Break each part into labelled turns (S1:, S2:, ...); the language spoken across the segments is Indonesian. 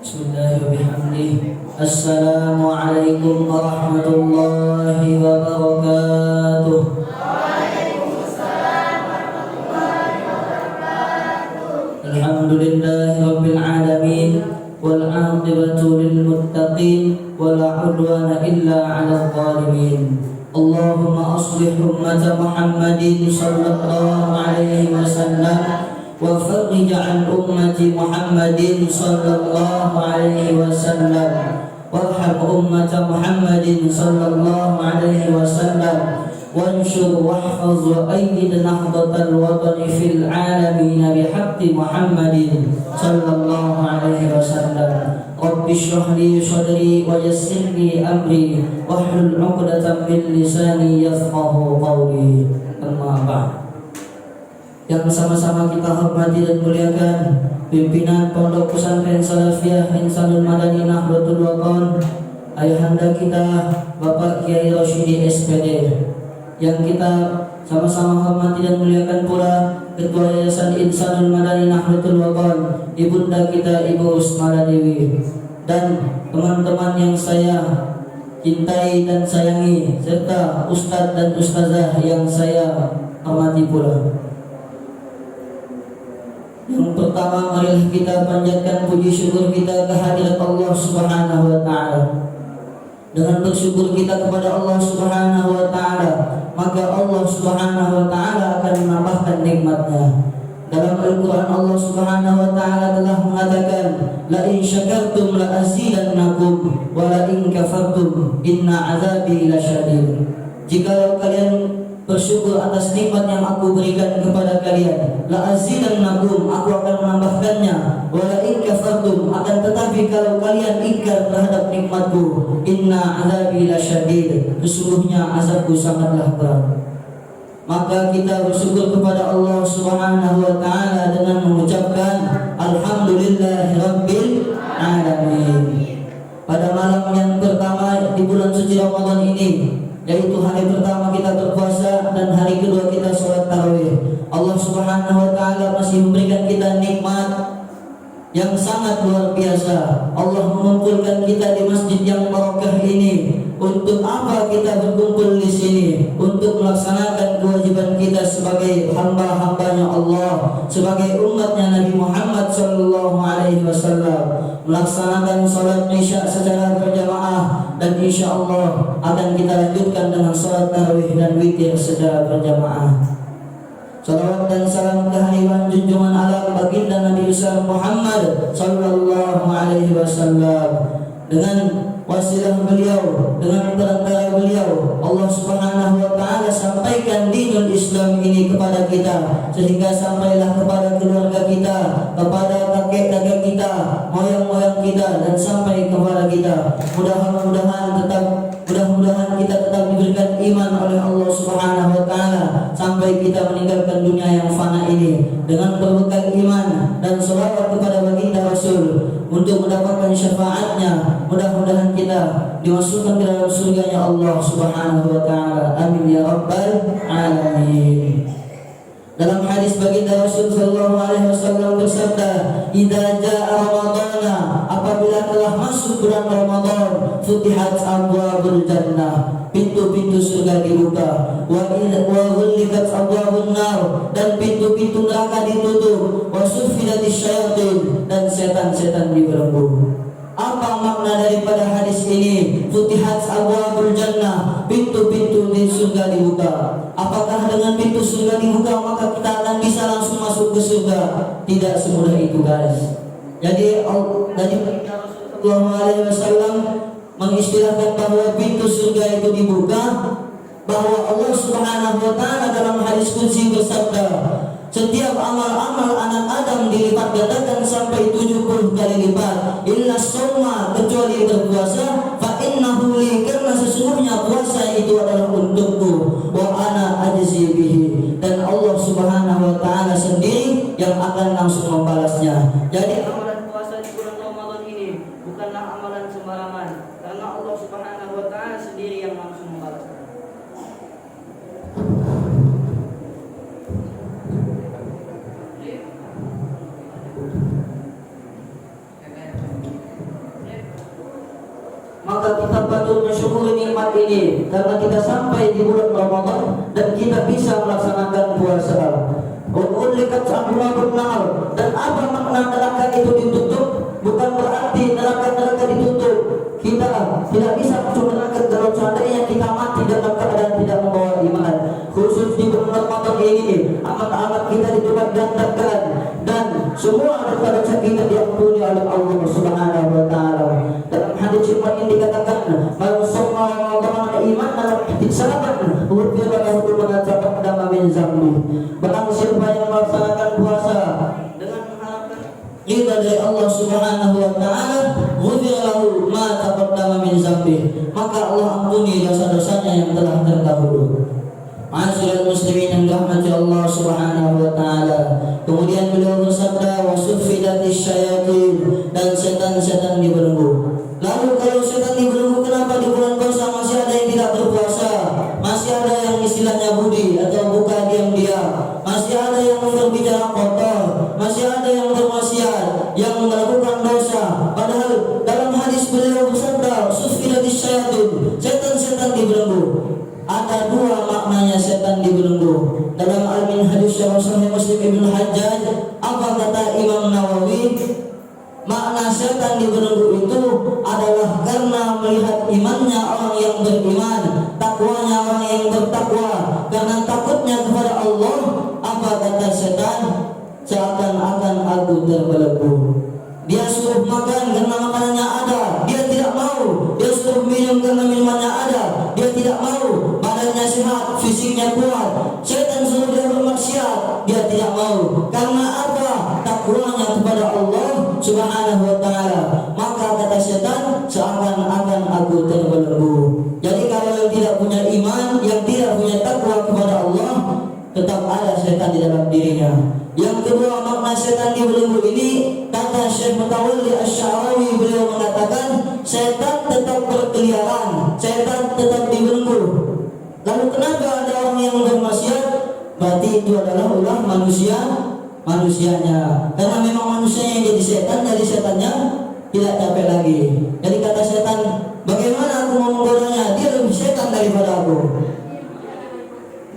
S1: Bismillahirrahmanirrahim. Assalamualaikum warahmatullahi wabarakatuh.
S2: Waalaikumsalam warahmatullahi wabarakatuh.
S1: Alhamdulillahi rabbil alamin wal 'aqibatu lil muttaqin wala 'udwana illa 'alal zalimin. Allahumma aslih ummata Muhammadin sallallahu alaihi wasallam wa farrij 'an ummati Muhammadin sallallahu alaihi wasallam warham ummata Muhammadin sallallahu alaihi wasallam wanshur wahfaz wa ayyid nahdatal watani fil alamin bihaqqi Muhammadin sallallahu alaihi wasallam. Rabbi shrah li sadri wa yassir li amri wahlul 'uqdatam min lisani yafqahu qawli. Amma ba'd. Yang sama-sama kita hormati dan muliakan pimpinan Pondok Pesantren Salafiyah Insanul Madani Nahdlatul Wathon, ayahanda kita Bapak Kiai Rosyidi SPD, yang kita sama-sama hormati dan muliakan pula Ketua Yayasan Insanul Madani Nahdlatul Wathon, Ibunda kita Ibu Usmala Dewi, dan teman-teman yang saya cintai dan sayangi, serta Ustadz dan Ustazah yang saya hormati pula. Yang pertama, marilah kita panjatkan puji syukur kita kehadirat Allah Subhanahu wa taala. Dengan bersyukur kita kepada Allah Subhanahu wa taala, maka Allah Subhanahu wa taala akan menambahkan nikmat-Nya. Dalam Al-Qur'an Allah Subhanahu wa taala telah mengatakan, la in syakartum la azidannakum wa la in kafartum inna azabi lasyadid. Jika kalian bersyukur atas nikmat yang aku berikan kepada kalian, la azidannakum, aku akan menambahkannya, wa la in kafartum, akan tetapi kalau kalian ingkar terhadap nikmatku, inna azabi lasyadid, sesungguhnya azabku sangatlah berat. Maka kita bersyukur kepada Allah Subhanahu wa taala dengan mengucapkan alhamdulillahirabbil alamin. Pada malam yang pertama di bulan suci Ramadan ini, yaitu hari pertama kita berpuasa dan hari kedua kita sholat tarawih, Allah Subhanahu wa taala masih memberikan kita nikmat yang sangat luar biasa. Allah mengumpulkan kita di masjid yang barokah ini. Untuk apa kita berkumpul di sini? Untuk melaksanakan kewajiban kita sebagai hamba-hambanya Allah, sebagai umatnya Nabi Muhammad sallallahu alaihi wasallam, melaksanakan salat Isya secara berjamaah, dan insya Allah akan kita lanjutkan dengan salat tarawih dan witir secara berjamaah. Salawat dan salam kehadiran junjungan alam baginda Nabi besar Muhammad sallallahu alaihi wasallam, dengan wasilah beliau, dengan perantara beliau, Allah Subhanahu wa taala sampaikan dinul Islam ini kepada kita, sehingga sampailah kepada keluarga kita, kepada kakek-kakek kita, moyang-moyang kita, dan sampai kepada kita. Mudah-mudahan kita tetap diberikan iman oleh Allah Subhanahu wa taala sampai kita meninggalkan dunia yang fana ini dengan berbekal iman dan selawat kepada baginda Rasul untuk mendapatkan syafaatnya. Mudah-mudahan kita dimasukkan ke dalam surganya Allah Subhanahu wa taala. Amin ya rabbal alamin. Dalam hadis baginda Rasul sallallahu alaihi wasallam bersabda, "Idza jaa Ramadana", apabila telah masuk bulan Ramadan, "futihat abwabul jannah", pintu-pintu surga dibuka, "wa ghulliqat abwabun nar", dan pintu-pintu neraka ditutup, "wa suffidatis syayatin", dan setan-setan dibelenggu. Apa makna daripada hadis ini? Futihat abwabul jannah, pintu-pintu di surga dibuka. Apakah dengan pintu surga dibuka maka kita akan bisa langsung masuk ke surga? Tidak semudah itu, guys. Jadi Rasulullah SAW mengistilahkan bahwa pintu surga itu dibuka, bahwa Allah Subhanahu wa taala dalam hadis qudsi bersabda, setiap amal-amal anak Adam dilipat gandakan sampai 70 kali lipat, illa shauma, kecuali berpuasa, fa innahu li, karena sesungguhnya puasa itu adalah untukku, wa ana ajzi bihi, dan Allah Subhanahu wa taala sendiri yang akan langsung membalasnya. Jadi amalan puasa di bulan Ramadan ini bukanlah amalan sembarangan, karena Allah Subhanahu wa taala sendiri yang langsung membalasnya. syukur nikmat ini karena kita sampai di bulan Ramadan dan kita bisa melaksanakan puasa. Ulikat abwabun nar, dan apa makna neraka itu ditutup? Bukan berarti neraka ditutup. Kita tidak bisa masuk neraka kalau seandainya kita mati dalam keadaan tidak membawa iman. Khusus di bulan Ramadan ini amat kita dilipat gandakan dan semua dosa-dosa kita diampuni oleh Allah Subhanahu wa taala. Dalam hadis yang dikatakan, "Man shalla Ramadan imanan wa ihtisaban, ghufira lahu ma taqaddama min dzambi." Barang siapa yang melaksanakan puasa dengan mengharapkan ridha dari Allah Subhanahu wa taala, ghufira lahu ma taqaddama min dzambi, maka Allah ampuni dosa-dosanya yang telah terdahulu. Ma'asyiral muslimin yang dirahmati Allah Subhanahu wa taala. Kemudian beliau bersabda, "Wasuffidatis syayatin," dan setan-setan dibelenggu. Lalu kalau setan dibelenggu, kenapa di bulan puasa masih ada yang tidak berpuasa? Masih ada yang istilahnya budi atau buka diam-diam. Masih ada yang berbicara kotor, masih ada yang bermaksiat, yang melakukan dosa. Padahal dalam hadis beliau bersabda, "Suffidatis syayatin," setan-setan dibelenggu. Ada dua maknanya setan dibelenggu. Dalam Al-Minhaj Syarh Sahih Muslim Ibnu Hajjaj, apa kata Imam Nawawi? Makna setan dibelenggu itu adalah karena melihat imannya orang yang beriman, takwanya orang yang bertakwa, karena takutnya kepada Allah. Apa kata setan? Seakan-akan aku terbelenggu. Dia suruh makan karena makanannya ada, dia tidak mau. Dia suruh minum karena minumannya ada, dia tidak mau. Badannya sehat, fisiknya kuat. Setan suruh dia bermaksiat, dia tidak mau. Karena apa? Takwanya kepada Allah Subhanahu wa taala. Maka kata setan, seakan-akan aku terbelenggu. Jadi kalau yang tidak punya iman, yang tidak punya takwa kepada Allah, tetap ada setan di dalam dirinya. Yang kedua makna setan dibelenggu ini, kata Syekh Mutawalli Asy-Sya'rawi, beliau mengatakan setan tetap berkeliaran, setan tetap dibelenggu. Lalu kenapa ada orang yang bermaksiat? Berarti itu adalah ulah manusianya. Karena memang manusianya yang jadi setan, jadi setannya tidak capek lagi. Jadi kata setan, bagaimana aku mau menggodanya? Dia lebih setan daripada aku.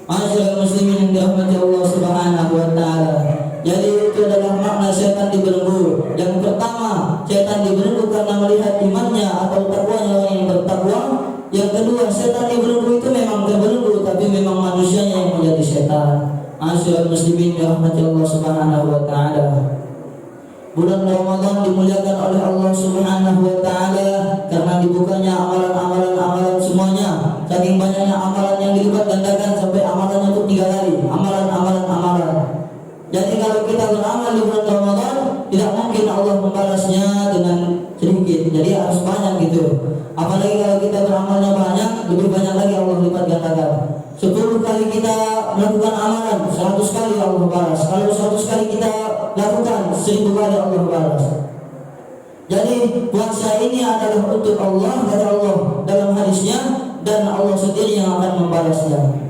S1: Ma'asyiral muslimin yang dirahmati Allah Subhanahu wa taala. Jadi itu adalah makna setan dibelenggu. Yang pertama, setan dibelenggu karena melihat imannya atau takwanya orang yang bertakwa. Yang kedua, setan dibelenggu itu memang terbelenggu, tapi memang manusianya yang menjadi setan. Ma'asyiral muslimin yang dirahmati Allah Subhanahu wa taala. Bulan Ramadan dimuliakan oleh Allah Subhanahu wa taala karena dibukanya amalan-amalan semuanya. Saking banyaknya amalan yang dilipat gandakan sampai amalannya itu 3 kali. Amalan. Jadi kalau kita beramal di bulan Ramadan, tidak mungkin Allah membalasnya dengan sedikit. Jadi harus banyak gitu. Apalagi kalau kita beramalnya banyak, lebih banyak lagi Allah lipat gandakan. 10 kali kita melakukan amalan, 100 kali Allah balas. Kalau 100 kali kita lakukan, 1000 kali Allah balas. Jadi puasa ini adalah untuk Allah, kata Allah dalam hadisnya, dan Allah sendiri yang akan membalasnya.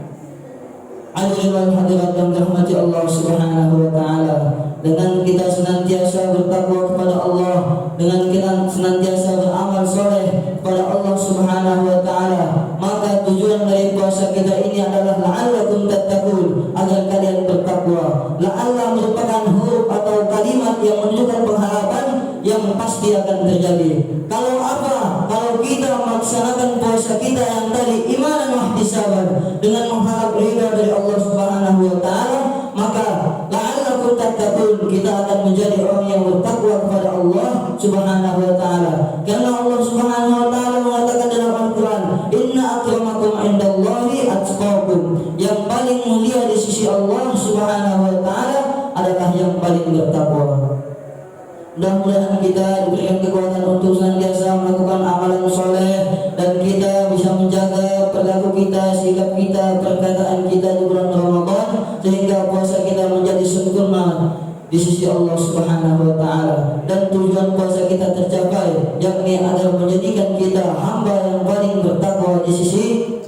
S1: Hadirin hadirat yang dirahmati Allah Subhanahu wa taala, dengan kita senantiasa bertakwa kepada Allah, dengan kita senantiasa beramal soleh kepada Allah Subhanahu wa taala, maka tujuan dari puasa kita ini adalah la'allakum tattaqun, agar kalian bertakwa. La'alla merupakan huruf atau kalimat yang menunjukkan pengharapan yang pasti akan terjadi. Kalau apa? Kalau kita melaksanakan puasa kita yang tadi iman dan ihtisaban dengan mengharap ridha dari Allah Subhanahu wa taala, maka la'allakum tattaqun, kita akan menjadi orang yang bertakwa kepada Allah Subhanahu wa taala. Karena Allah Subhanahu wa taala mengatakan dalam Al-Qur'an, "Inna akramakum 'indallahi atqakum." Yang paling mulia di sisi Allah Subhanahu wa taala adalah yang paling bertakwa. Mudah-mudahan kita diberikan kekuatan untuk senantiasa melakukan amalan soleh, dan kita bisa menjaga perilaku kita, sikap kita, perkataan kita di bulan Ramadan, sehingga puasa kita menjadi sempurna di sisi Allah Subhanahu wa taala, dan tujuan puasa kita tercapai, yakni agar menjadikan kita hamba yang paling bertakwa di sisi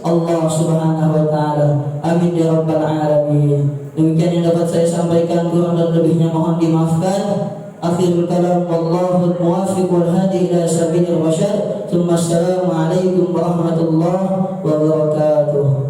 S1: Allah Subhanahu wa taala. Amin ya rabbal alamin. Demikian yang dapat saya sampaikan, kurang dan lebihnya mohon dimaafkan. Akhirul kalam wallahu muwafiq wal hadi ila sabilir rasyad. Tsumma assalamu alaikum warahmatullahi wabarakatuh.